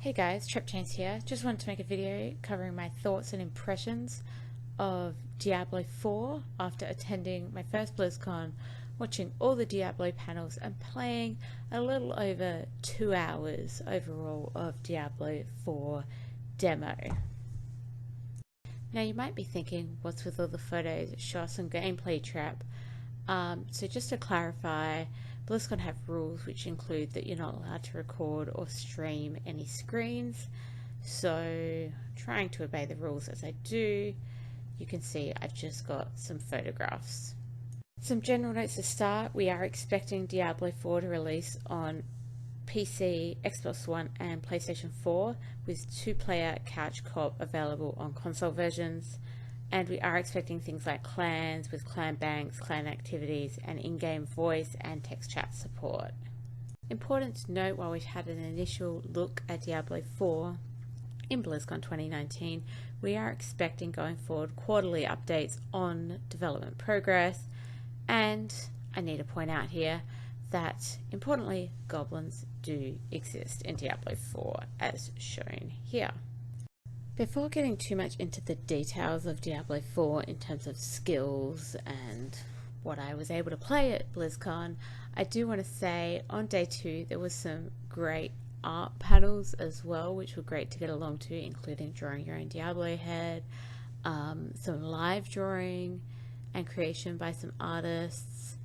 Hey guys, TrepChains here. Just wanted to make a video covering my thoughts and impressions of Diablo 4 after attending my first BlizzCon, watching all the Diablo panels and playing a little over 2 hours overall of Diablo 4 demo. Now you might be thinking, what's with all the photos? Show us some gameplay, Trep. So just to clarify, BlizzCon have rules which include that you're not allowed to record or stream any screens. So trying to obey the rules as I do, you can see I've just got some photographs. Some general notes to start. We are expecting Diablo 4 to release on PC, Xbox One and PlayStation 4 with 2-player couch co-op available on console versions. And we are expecting things like clans with clan banks, clan activities, and in-game voice and text chat support. Important to note, while we've had an initial look at Diablo 4 in BlizzCon 2019, we are expecting going forward quarterly updates on development progress. And I need to point out here that, importantly, goblins do exist in Diablo 4 as shown here. Before getting too much into the details of Diablo 4 in terms of skills and what I was able to play at BlizzCon, I do want to say on day 2 there was some great art panels as well, which were great to get along to, including drawing your own Diablo head, some live drawing and creation by some artists.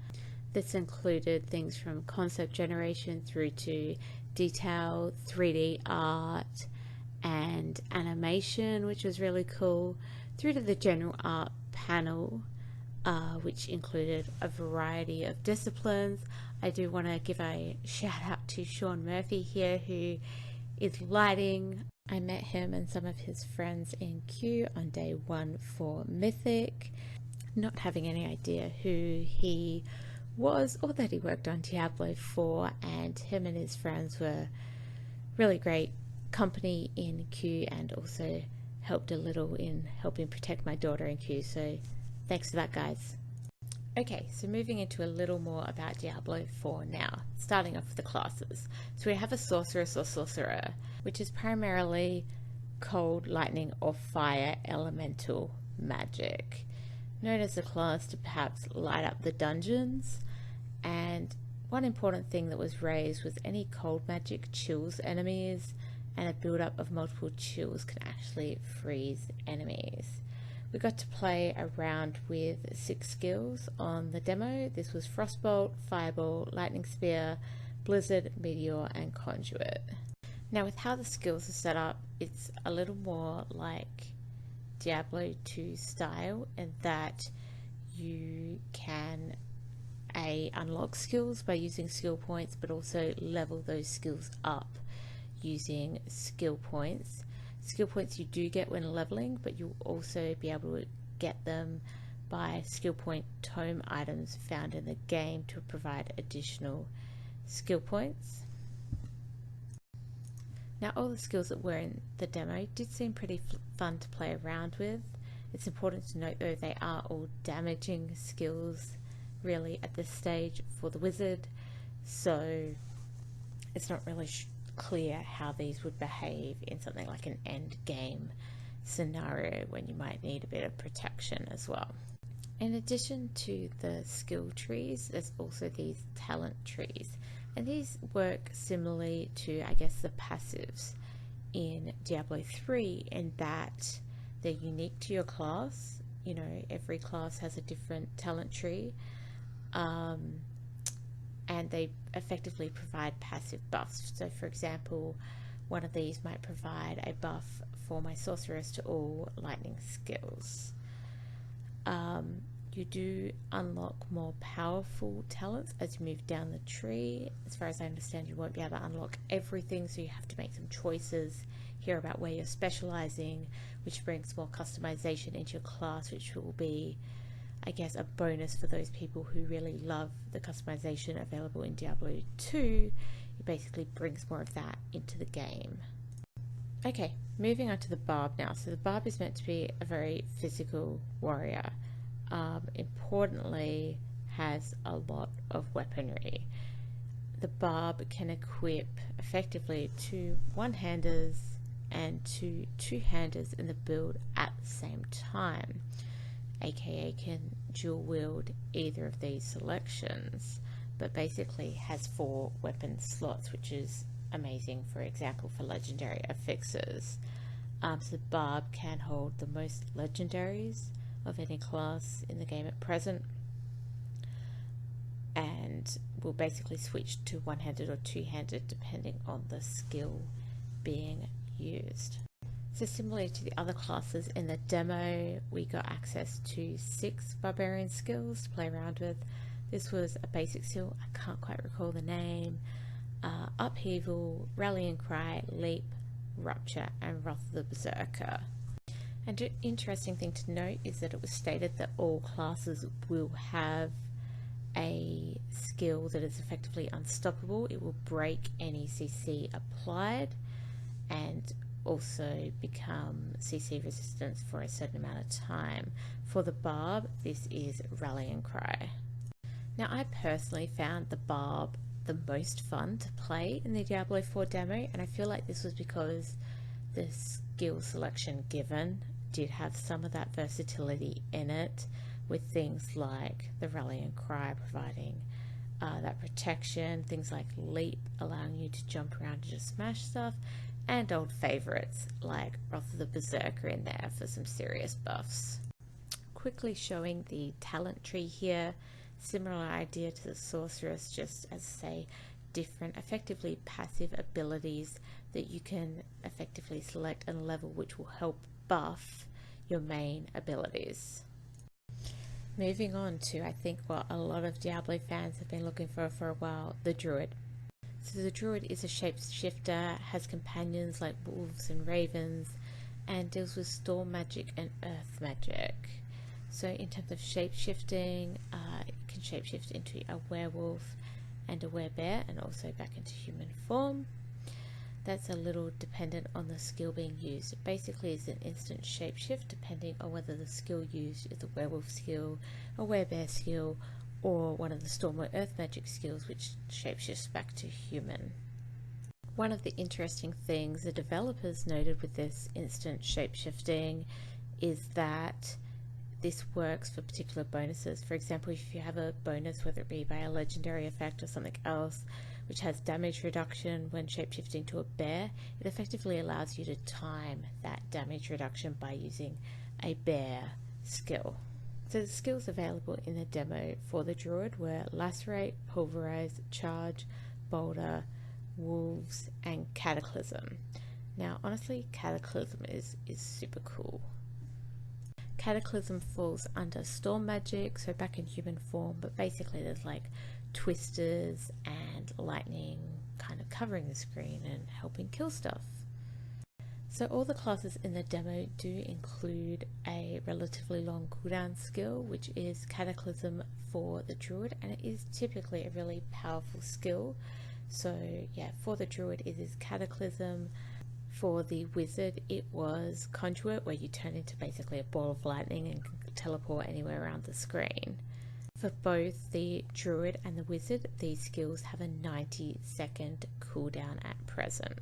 This included things from concept generation through to detail, 3D art, and animation, which was really cool, through to the general art panel, which included a variety of disciplines. I do want to give a shout out to Sean Murphy here, who is lighting. I met him and some of his friends in queue on day 1 for Mythic, not having any idea who he was or that he worked on Diablo 4, and him and his friends were really great company in queue and also helped a little in helping protect my daughter in queue, so thanks for that, guys. Okay, so moving into a little more about Diablo 4 now, starting off with the classes. So we have a sorceress or sorcerer, which is primarily cold, lightning or fire elemental magic, known as a class to perhaps light up the dungeons. And one important thing that was raised was any cold magic chills enemies, and a build-up of multiple chills can actually freeze enemies. We got to play around with 6 skills on the demo. This was Frostbolt, Fireball, Lightning Spear, Blizzard, Meteor, and Conduit. Now with how the skills are set up, it's a little more like Diablo 2 style in that you can unlock skills by using skill points, but also level those skills up using skill points. Skill points you do get when leveling, but you'll also be able to get them by skill point tome items found in the game to provide additional skill points. Now all the skills that were in the demo did seem pretty fun to play around with. It's important to note though they are all damaging skills really at this stage for the wizard, so it's not really clear how these would behave in something like an end game scenario when you might need a bit of protection as well. In addition to the skill trees, there's also these talent trees, and these work similarly to, I guess, the passives in Diablo 3 in that they're unique to your class. You know, every class has a different talent tree, and they effectively provide passive buffs. So for example, one of these might provide a buff for my sorceress to all lightning skills. You do unlock more powerful talents as you move down the tree. As far as I understand, you won't be able to unlock everything, so you have to make some choices here about where you're specializing, which brings more customization into your class, which will be, I guess, a bonus for those people who really love the customization available in Diablo 2. It basically brings more of that into the game. Okay, moving on to the Barb now. So the Barb is meant to be a very physical warrior. Importantly, has a lot of weaponry. the barb can equip effectively 2 one-handers and 2 two-handers in the build at the same time, aka can dual wield either of these selections, but basically has 4 weapon slots, which is amazing, for example, for legendary affixes. So the barb can hold the most legendaries of any class in the game at present, and will basically switch to one-handed or two-handed depending on the skill being used. So similarly to the other classes in the demo, we got access to 6 barbarian skills to play around with. This was a basic skill, I can't quite recall the name, Upheaval, Rallying Cry, Leap, Rupture, and Wrath of the Berserker. And an interesting thing to note is that it was stated that all classes will have a skill that is effectively unstoppable. It will break any CC applied and also become CC resistance for a certain amount of time. For the barb, this is Rallying Cry. Now, I personally found the barb the most fun to play in the Diablo IV demo, and I feel like this was because the skill selection given did have some of that versatility in it, with things like the Rallying Cry providing that protection, things like Leap allowing you to jump around and just smash stuff, and old favourites like Wrath of the Berserker in there for some serious buffs. Quickly showing the talent tree here. Similar idea to the sorceress, just as say different effectively passive abilities that you can effectively select and level, which will help buff your main abilities. Moving on to, I think, what a lot of Diablo fans have been looking for a while, the druid. So the druid is a shapeshifter, has companions like wolves and ravens, and deals with storm magic and earth magic. So in terms of shape-shifting, it can shape-shift into a werewolf and a werebear, and also back into human form. That's a little dependent on the skill being used. It basically is an instant shape-shift depending on whether the skill used is a werewolf skill, a werebear skill, or one of the storm or earth magic skills, which shapeshifts back to human. One of the interesting things the developers noted with this instant shapeshifting is that this works for particular bonuses. For example, if you have a bonus, whether it be by a legendary effect or something else, which has damage reduction when shapeshifting to a bear, it effectively allows you to time that damage reduction by using a bear skill. So the skills available in the demo for the druid were Lacerate, Pulverize, Charge, Boulder, Wolves, and Cataclysm. Now honestly, Cataclysm is super cool. Cataclysm falls under storm magic, so back in human form, but basically there's like twisters and lightning kind of covering the screen and helping kill stuff. So all the classes in the demo do include a relatively long cooldown skill, which is Cataclysm for the druid, and it is typically a really powerful skill. So yeah, for the druid it is Cataclysm. For the wizard, it was Conduit, where you turn into basically a ball of lightning and can teleport anywhere around the screen. For both the druid and the wizard, these skills have a 90-second cooldown at present.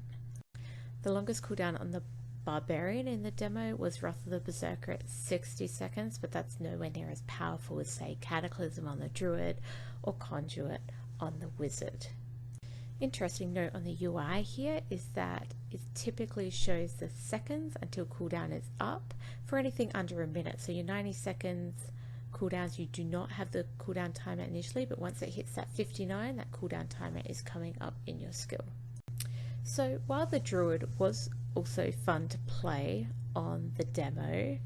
The longest cooldown on the barbarian in the demo was Wrath of the Berserker at 60 seconds, but that's nowhere near as powerful as, say, Cataclysm on the druid or Conduit on the wizard. Interesting note on the UI here is that it typically shows the seconds until cooldown is up for anything under a minute. So your 90 seconds cooldowns, you do not have the cooldown timer initially, but once it hits that 59, that cooldown timer is coming up in your skill. So while the druid was also fun to play on the demo,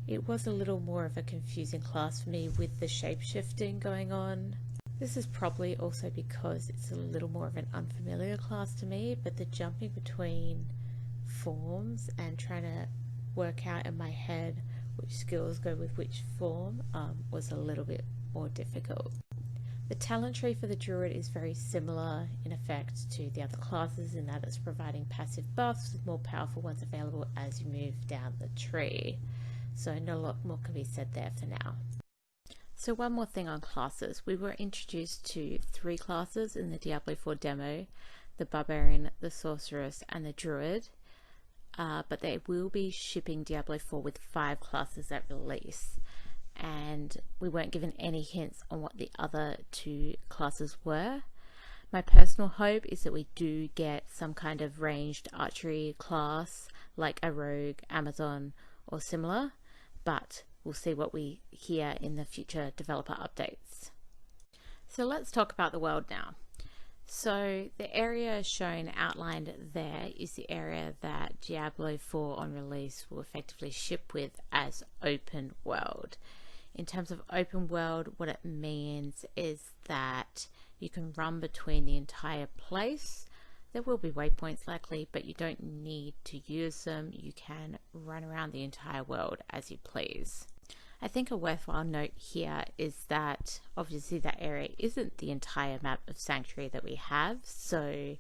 it was a little more of a confusing class for me with the shape-shifting going on. This is probably also because it's a little more of an unfamiliar class to me, but the jumping between forms and trying to work out in my head which skills go with which form was a little bit more difficult. The talent tree for the druid is very similar in effect to the other classes in that it's providing passive buffs with more powerful ones available as you move down the tree. So not a lot more can be said there for now. So one more thing on classes. We were introduced to 3 classes in the Diablo 4 demo, the Barbarian, the Sorceress, and the Druid. But they will be shipping Diablo 4 with 5 classes at release. And we weren't given any hints on what the other 2 classes were. My personal hope is that we do get some kind of ranged archery class like a rogue, Amazon, or similar, but we'll see what we hear in the future developer updates. So let's talk about the world now. So the area shown outlined there is the area that Diablo 4 on release will effectively ship with as open world. In terms of open world, what it means is that you can run between the entire place. There will be waypoints likely, but you don't need to use them. You can run around the entire world as you please. I think a worthwhile note here is that obviously that area isn't the entire map of Sanctuary that we have, so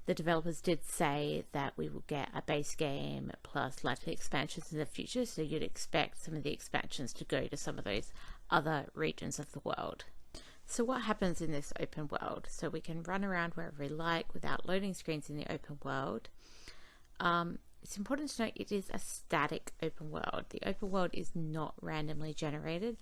the developers did say that we will get a base game plus likely expansions in the future, so you'd expect some of the expansions to go to some of those other regions of the world. So what happens in this open world? So we can run around wherever we like without loading screens in the open world. It's important to note it is a static open world. The open world is not randomly generated,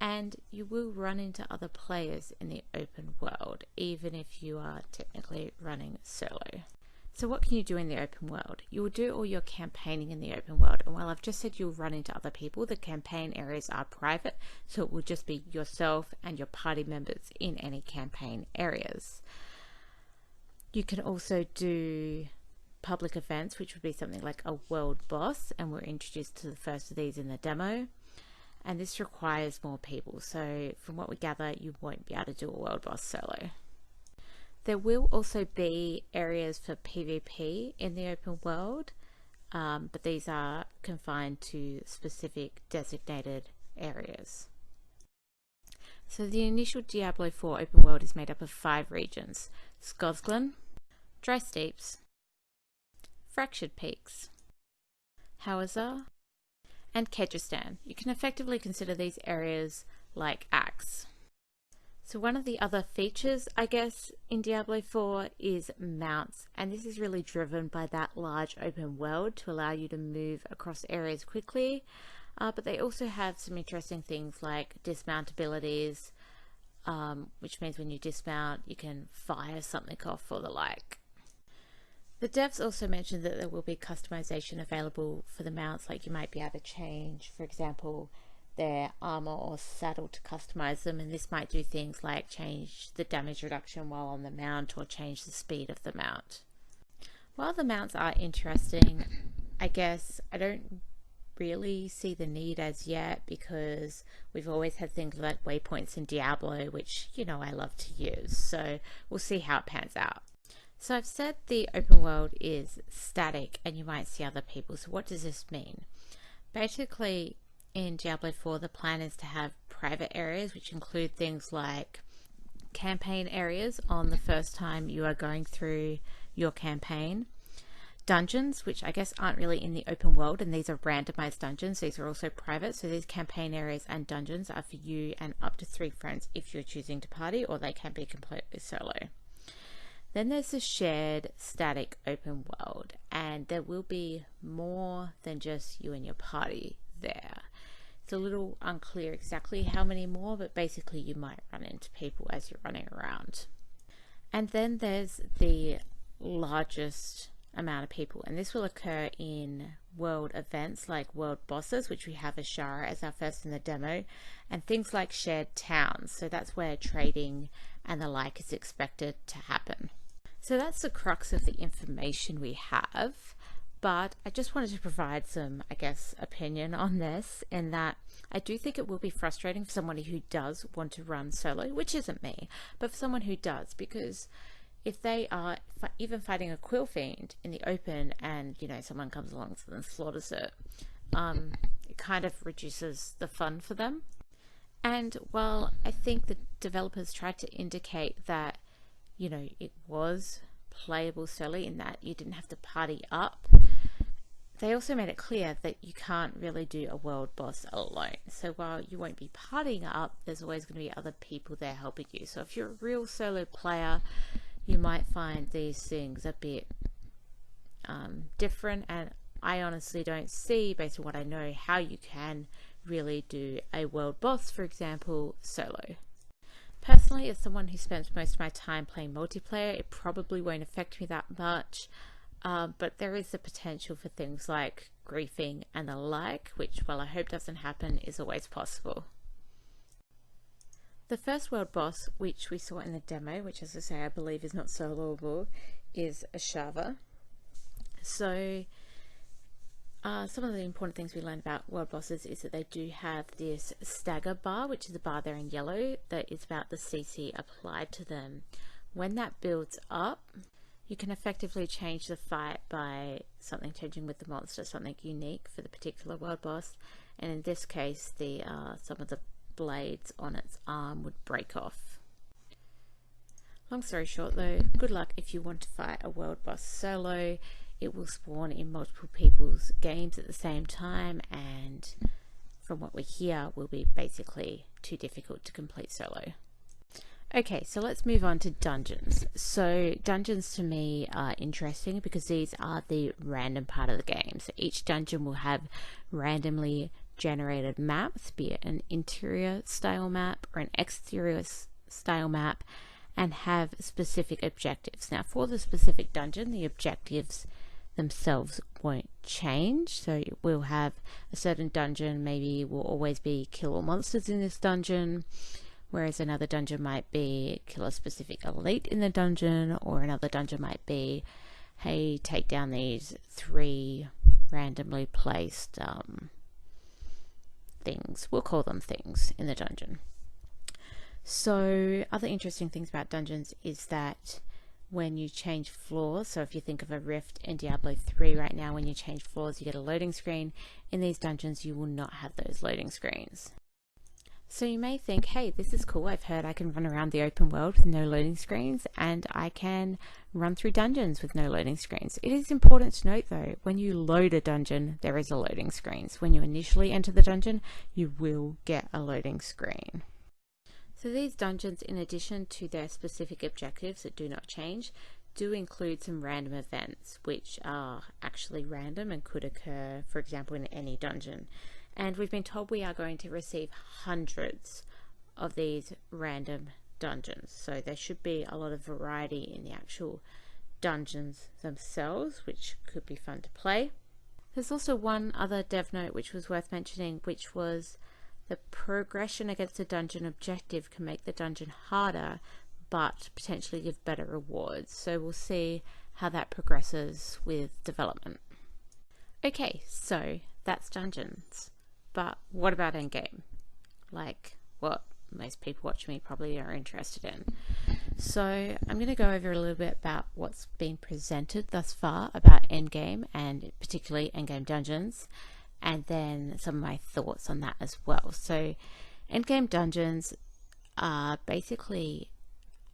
and you will run into other players in the open world, even if you are technically running solo. So what can you do in the open world? You will do all your campaigning in the open world, and while I've just said you'll run into other people, the campaign areas are private, so it will just be yourself and your party members in any campaign areas. You can also do public events, which would be something like a world boss, and we're introduced to the first of these in the demo, and this requires more people, so from what we gather you won't be able to do a world boss solo. There will also be areas for PvP in the open world, but these are confined to specific designated areas. So the initial Diablo 4 open world is made up of 5 regions: Skosglen, Dry Steeps, Fractured Peaks, Hawazar, and Kyrgyzstan. You can effectively consider these areas like acts. So one of the other features, I guess, in Diablo 4 is mounts, and this is really driven by that large open world to allow you to move across areas quickly, but they also have some interesting things like dismount abilities, which means when you dismount you can fire something off or the like. The devs also mentioned that there will be customization available for the mounts, like you might be able to change, for example, their armor or saddle to customize them, and this might do things like change the damage reduction while on the mount or change the speed of the mount. While the mounts are interesting, I guess I don't really see the need as yet, because we've always had things like waypoints in Diablo, which, you know, I love to use, so we'll see how it pans out. So I've said the open world is static and you might see other people. So what does this mean? Basically, in Diablo 4, the plan is to have private areas, which include things like campaign areas on the first time you are going through your campaign. Dungeons, which I guess aren't really in the open world, and these are randomized dungeons. These are also private, so these campaign areas and dungeons are for you and up to 3 friends if you're choosing to party, or they can be completely solo. Then there's the shared static open world, and there will be more than just you and your party there. It's a little unclear exactly how many more, but basically you might run into people as you're running around. And then there's the largest amount of people, and this will occur in world events like world bosses, which we have Ashara as our first in the demo, and things like shared towns. So that's where trading and the like is expected to happen. So that's the crux of the information we have, but I just wanted to provide some, I guess, opinion on this, in that I do think it will be frustrating for somebody who does want to run solo, which isn't me, but for someone who does, because if they are even fighting a quill fiend in the open and, you know, someone comes along and slaughters it, it kind of reduces the fun for them. And while I think the developers tried to indicate that, you know, it was playable solo in that you didn't have to party up, they also made it clear that you can't really do a world boss alone. So while you won't be partying up, there's always going to be other people there helping you. So if you're a real solo player, you might find these things a bit different, and I honestly don't see, based on what I know, how you can really do a world boss, for example, solo. Personally, as someone who spends most of my time playing multiplayer, it probably won't affect me that much, but there is the potential for things like griefing and the like, which, while I hope doesn't happen, is always possible. The first world boss, which we saw in the demo, which, as I say, I believe is not soloable, is Ashava. So some of the important things we learned about world bosses is that they do have this stagger bar, which is a bar there in yellow that is about the CC applied to them. When that builds up, you can effectively change the fight by something changing with the monster, something unique for the particular world boss. And in this case, some of the blades on its arm would break off. Long story short though, good luck if you want to fight a world boss solo. It will spawn in multiple people's games at the same time, and from what we hear, will be basically too difficult to complete solo. Okay, so let's move on to dungeons. So dungeons to me are interesting because these are the random part of the game. So each dungeon will have randomly generated maps, be it an interior style map or an exterior style map, and have specific objectives. Now for the specific dungeon, the objectives themselves won't change. So we'll have a certain dungeon, maybe will always be kill all monsters in this dungeon, whereas another dungeon might be kill a specific elite in the dungeon, or another dungeon might be, hey, take down these 3 randomly placed things. We'll call them things in the dungeon. So other interesting things about dungeons is that when you change floors, so if you think of a rift in Diablo 3 right now, when you change floors you get a loading screen. In these dungeons you will not have those loading screens. So you may think, hey, this is cool, I've heard I can run around the open world with no loading screens, and I can run through dungeons with no loading screens. It is important to note though, when you load a dungeon there is a loading screen. So when you initially enter the dungeon you will get a loading screen. So these dungeons, in addition to their specific objectives that do not change, do include some random events which are actually random and could occur, for example, in any dungeon. And we've been told we are going to receive hundreds of these random dungeons. So there should be a lot of variety in the actual dungeons themselves, which could be fun to play. There's also one other dev note which was worth mentioning, which was the progression against a dungeon objective can make the dungeon harder, but potentially give better rewards. So we'll see how that progresses with development. Okay, so that's dungeons. But what about endgame? Like what most people watching me probably are interested in. So I'm going to go over a little bit about what's been presented thus far about endgame, and particularly endgame dungeons, and then some of my thoughts on that as well. So endgame dungeons are basically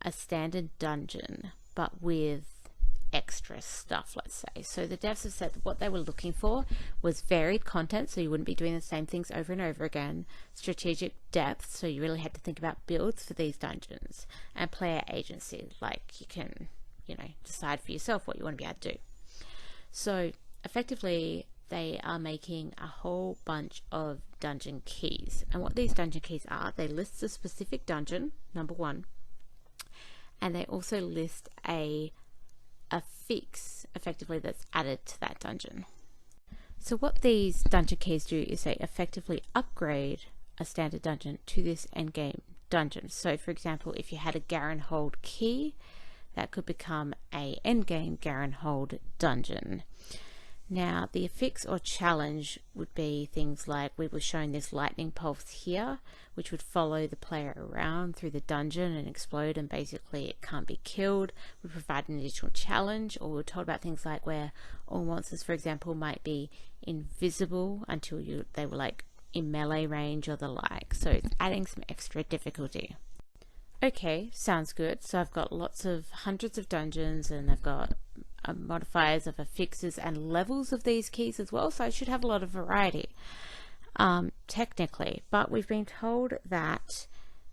a standard dungeon but with extra stuff, let's say. So the devs have said that what they were looking for was varied content, so you wouldn't be doing the same things over and over again, strategic depth, so you really had to think about builds for these dungeons, and player agency, like you can, decide for yourself what you want to be able to do. So effectively they are making a whole bunch of dungeon keys, and what these dungeon keys are, they list the specific dungeon, number 1, and they also list a fix effectively that's added to that dungeon. So what these dungeon keys do is they effectively upgrade a standard dungeon to this endgame dungeon. So for example, if you had a Garen Hold key, that could become a endgame Garen Hold dungeon. Now the affix or challenge would be things like, we were shown this lightning pulse here, which would follow the player around through the dungeon and explode, and basically it can't be killed. We provide an additional challenge, or we're told about things like where all monsters, for example, might be invisible until they were like in melee range or the like. So it's adding some extra difficulty. Okay, sounds good. So I've got hundreds of dungeons, and I've got modifiers of affixes and levels of these keys as well, so it should have a lot of variety, technically. But we've been told that,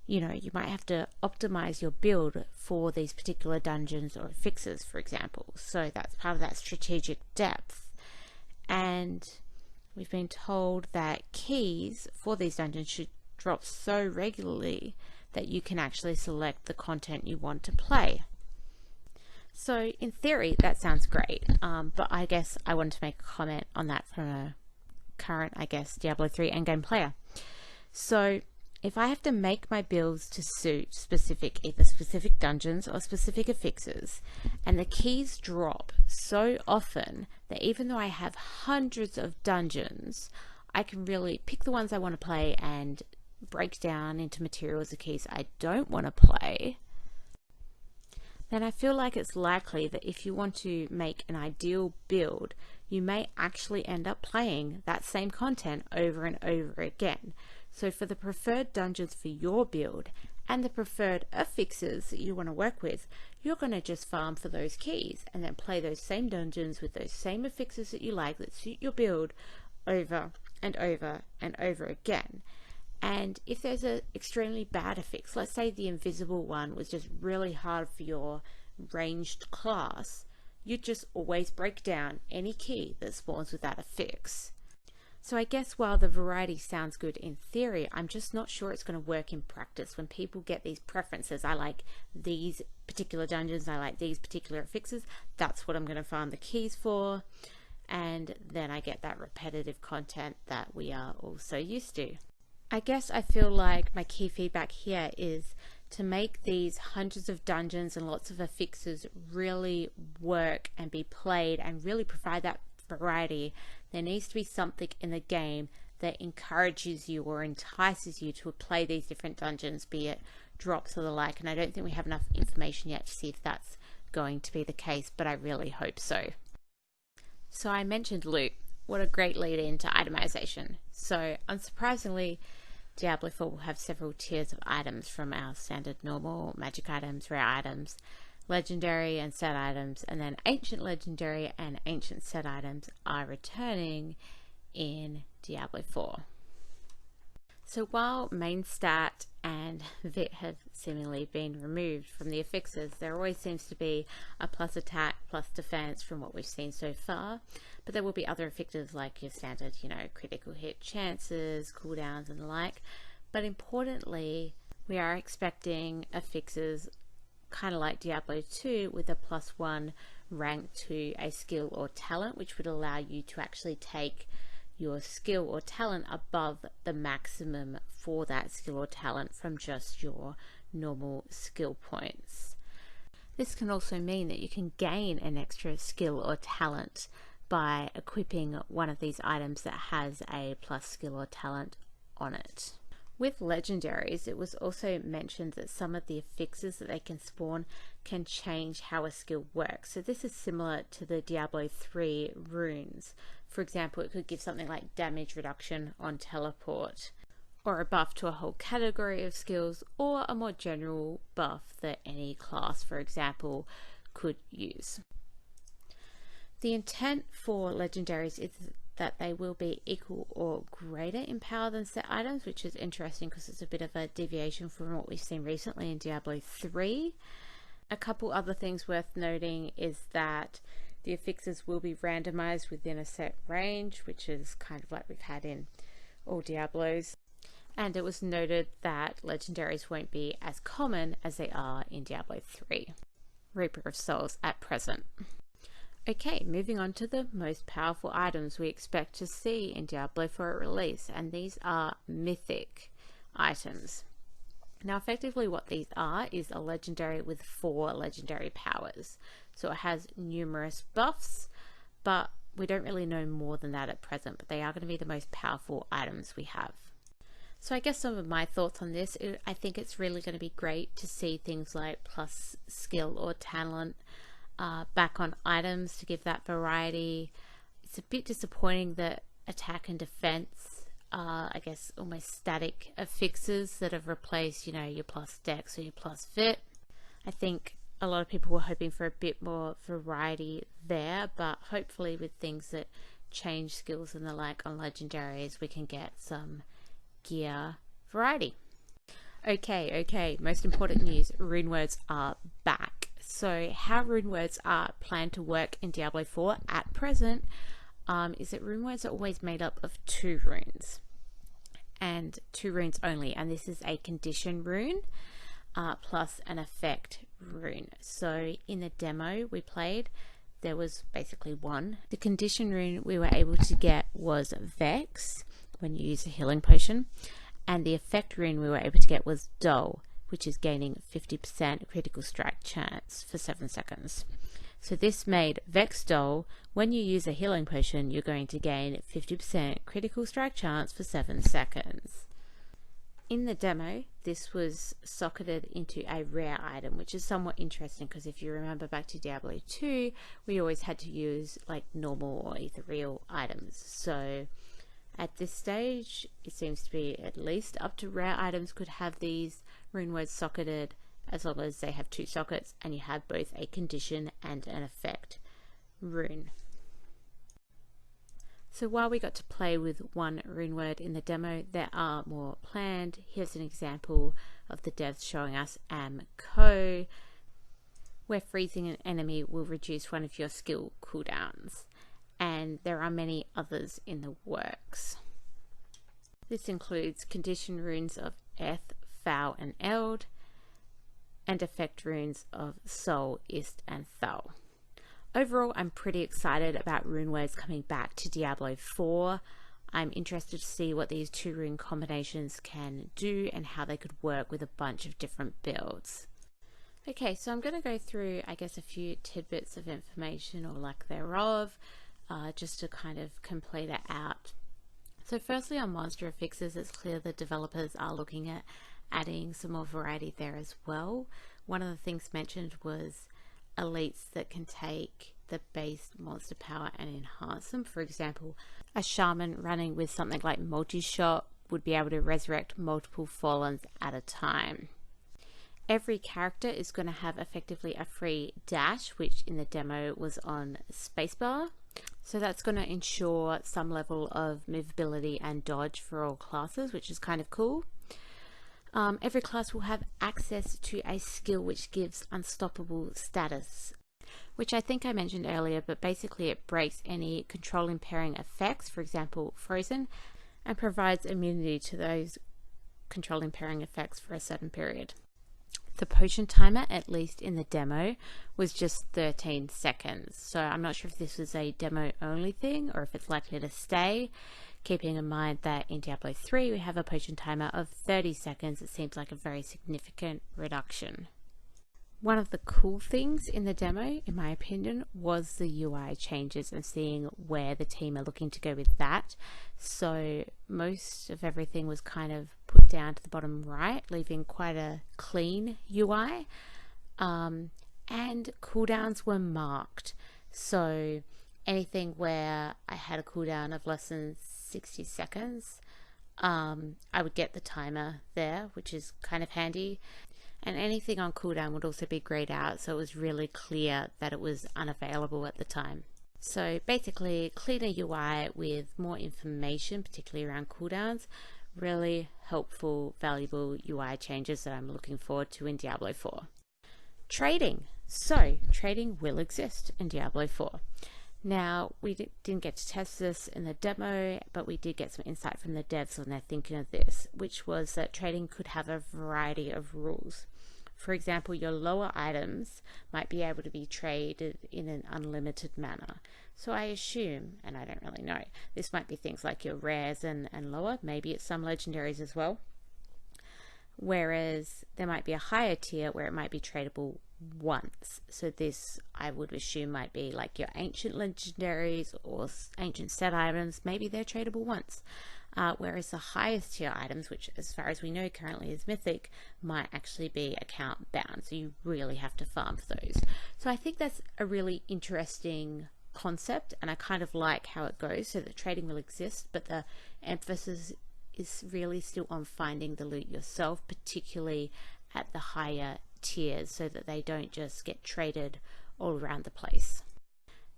you know, you might have to optimize your build for these particular dungeons or affixes, for example. So that's part of that strategic depth. And we've been told that keys for these dungeons should drop so regularly that you can actually select the content you want to play. So in theory, that sounds great, but I guess I wanted to make a comment on that from a current, I guess, Diablo 3 endgame player. So if I have to make my builds to suit either specific dungeons or specific affixes, and the keys drop so often that even though I have hundreds of dungeons, I can really pick the ones I want to play and break down into materials the keys I don't want to play, then I feel like it's likely that if you want to make an ideal build, you may actually end up playing that same content over and over again. So for the preferred dungeons for your build and the preferred affixes that you want to work with, you're going to just farm for those keys and then play those same dungeons with those same affixes that you like that suit your build over and over and over again. And if there's an extremely bad affix, let's say the invisible one was just really hard for your ranged class, you'd just always break down any key that spawns with that affix. So I guess while the variety sounds good in theory, I'm just not sure it's going to work in practice when people get these preferences. I like these particular dungeons, I like these particular affixes, that's what I'm going to farm the keys for, and then I get that repetitive content that we are all so used to. I guess I feel like my key feedback here is to make these hundreds of dungeons and lots of affixes really work and be played and really provide that variety. There needs to be something in the game that encourages you or entices you to play these different dungeons, be it drops or the like. And I don't think we have enough information yet to see if that's going to be the case, but I really hope so. So I mentioned loot. What a great lead into itemization. So unsurprisingly, Diablo 4 will have several tiers of items, from our standard normal magic items, rare items, legendary and set items, and then ancient legendary and ancient set items are returning in Diablo 4. So while main stat and Vit have seemingly been removed from the affixes, there always seems to be a plus attack, plus defense from what we've seen so far. But there will be other affixes like your standard, you know, critical hit chances, cooldowns and the like. But importantly, we are expecting affixes kind of like Diablo 2 with a +1 rank to a skill or talent, which would allow you to actually take your skill or talent above the maximum for that skill or talent from just your normal skill points. This can also mean that you can gain an extra skill or talent by equipping one of these items that has a plus skill or talent on it. With legendaries, it was also mentioned that some of the affixes that they can spawn can change how a skill works. So this is similar to the Diablo 3 runes. For example, it could give something like damage reduction on teleport, or a buff to a whole category of skills, or a more general buff that any class, for example, could use. The intent for legendaries is that they will be equal or greater in power than set items, which is interesting because it's a bit of a deviation from what we've seen recently in Diablo 3. A couple other things worth noting is that the affixes will be randomized within a set range, which is kind of like we've had in all Diablos. And it was noted that legendaries won't be as common as they are in Diablo 3. Reaper of Souls at present. Okay, moving on to the most powerful items we expect to see in Diablo 4 release, and these are mythic items. Now effectively what these are is a legendary with 4 legendary powers. So it has numerous buffs, but we don't really know more than that at present, but they are going to be the most powerful items we have. So I guess some of my thoughts on this, I think it's really going to be great to see things like plus skill or talent back on items to give that variety. It's a bit disappointing that attack and defense are, I guess, almost static affixes that have replaced, you know, your plus dex or your plus vit. I think a lot of people were hoping for a bit more variety there, but hopefully with things that change skills and the like on legendaries, we can get some gear variety. Okay, most important news, rune words are back. So how rune words are planned to work in Diablo 4 at present is that rune words are always made up of 2 runes, and 2 runes only, and this is a condition rune plus an effect rune. So in the demo we played, there was basically 1. The condition rune we were able to get was Vex when you use a healing potion, and the effect rune we were able to get was Dull, which is gaining 50% critical strike chance for 7 seconds. So this made Vex Dull. When you use a healing potion, you're going to gain 50% critical strike chance for 7 seconds. In the demo, this was socketed into a rare item, which is somewhat interesting because if you remember back to Diablo 2, we always had to use like normal or ethereal items. So at this stage, it seems to be at least up to rare items could have these rune words socketed, as long as they have 2 sockets and you have both a condition and an effect rune. So while we got to play with 1 rune word in the demo, there are more planned. Here's an example of the devs showing us Amco, where freezing an enemy will reduce one of your skill cooldowns. And there are many others in the works. This includes condition runes of Eth, Foul and Eld, and effect runes of Sol, Ist and Thal. Overall, I'm pretty excited about rune words coming back to Diablo 4. I'm interested to see what these 2 rune combinations can do and how they could work with a bunch of different builds. Okay, so I'm going to go through, I guess, a few tidbits of information or lack thereof, just to kind of complete it out. So firstly, on monster affixes, it's clear the developers are looking at adding some more variety there as well. One of the things mentioned was elites that can take the base monster power and enhance them. For example, a shaman running with something like multi-shot would be able to resurrect multiple fallens at a time. Every character is going to have effectively a free dash, which in the demo was on spacebar. So that's going to ensure some level of movability and dodge for all classes, which is kind of cool. Every class will have access to a skill which gives unstoppable status, which I think I mentioned earlier, but basically it breaks any control impairing effects, for example frozen, and provides immunity to those control impairing effects for a certain period. The potion timer, at least in the demo, was just 13 seconds. So I'm not sure if this was a demo only thing or if it's likely to stay, keeping in mind that in Diablo 3 we have a potion timer of 30 seconds. It seems like a very significant reduction. One of the cool things in the demo, in my opinion, was the UI changes and seeing where the team are looking to go with that. So most of everything was kind of put down to the bottom right, leaving quite a clean UI. And cooldowns were marked. So anything where I had a cooldown of less than 60 seconds, I would get the timer there, which is kind of handy. And anything on cooldown would also be grayed out, so it was really clear that it was unavailable at the time. So basically, cleaner UI with more information, particularly around cooldowns. Really helpful, valuable UI changes that I'm looking forward to in Diablo 4. Trading. So, trading will exist in Diablo 4. Now, we didn't get to test this in the demo, but we did get some insight from the devs on their thinking of this, which was that trading could have a variety of rules. For example, your lower items might be able to be traded in an unlimited manner. So I assume, and I don't really know, this might be things like your rares and lower, maybe it's some legendaries as well. Whereas there might be a higher tier where it might be tradable once. So this, I would assume, might be like your ancient legendaries or ancient set items. Maybe they're tradable once. Whereas the highest tier items, which as far as we know currently is mythic, might actually be account bound. So you really have to farm for those. So I think that's a really interesting concept, and I kind of like how it goes. So that trading will exist, but the emphasis is really still on finding the loot yourself, particularly at the higher tiers so that they don't just get traded all around the place.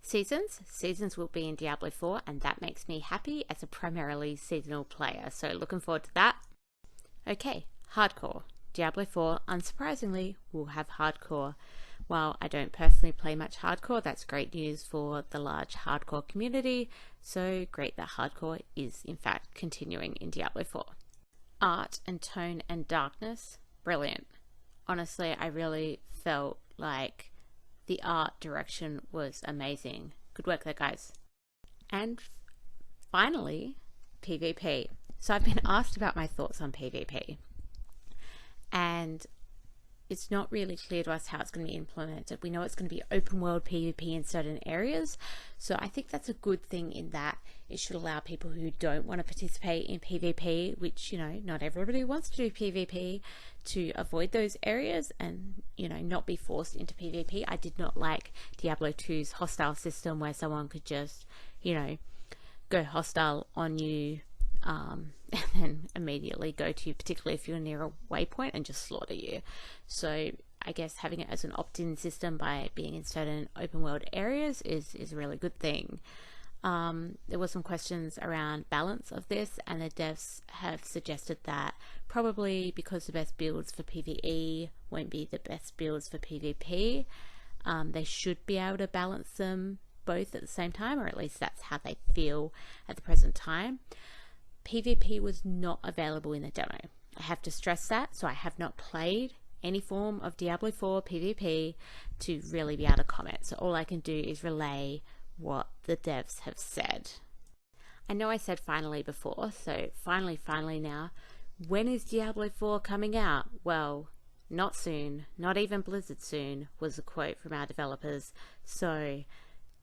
Seasons will be in Diablo 4, and that makes me happy as a primarily seasonal player, so looking forward to that. Okay, hardcore. Diablo 4, unsurprisingly, will have hardcore. While I don't personally play much hardcore, that's great news for the large hardcore community, so great that hardcore is in fact continuing in Diablo 4. Art and tone and darkness, brilliant. Honestly, I really felt like the art direction was amazing. Good work there, guys. And finally, PvP. So I've been asked about my thoughts on PvP, and it's not really clear to us how it's going to be implemented. We know it's going to be open world PvP in certain areas, so I think that's a good thing in that it should allow people who don't want to participate in PvP, which, you know, not everybody wants to do PvP, to avoid those areas and, you know, not be forced into PvP. I did not like Diablo 2's hostile system where someone could just, you know, go hostile on you and then immediately go to you, particularly if you're near a waypoint, and just slaughter you. So I guess having it as an opt-in system by being in certain open world areas is a really good thing. There were some questions around balance of this, and the devs have suggested that probably because the best builds for PvE won't be the best builds for PvP, they should be able to balance them both at the same time, or at least that's how they feel at the present time. PvP was not available in the demo. I have to stress that, so I have not played any form of Diablo 4 PvP to really be able to comment. So all I can do is relay what the devs have said. I know I said finally before, so finally now. When is Diablo 4 coming out? Well, not soon, not even Blizzard soon, was a quote from our developers. So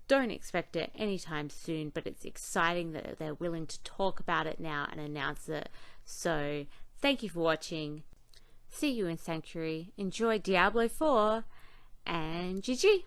don't expect it anytime soon, but it's exciting that they're willing to talk about it now and announce it. So thank you for watching. See you in Sanctuary. Enjoy Diablo 4 and GG.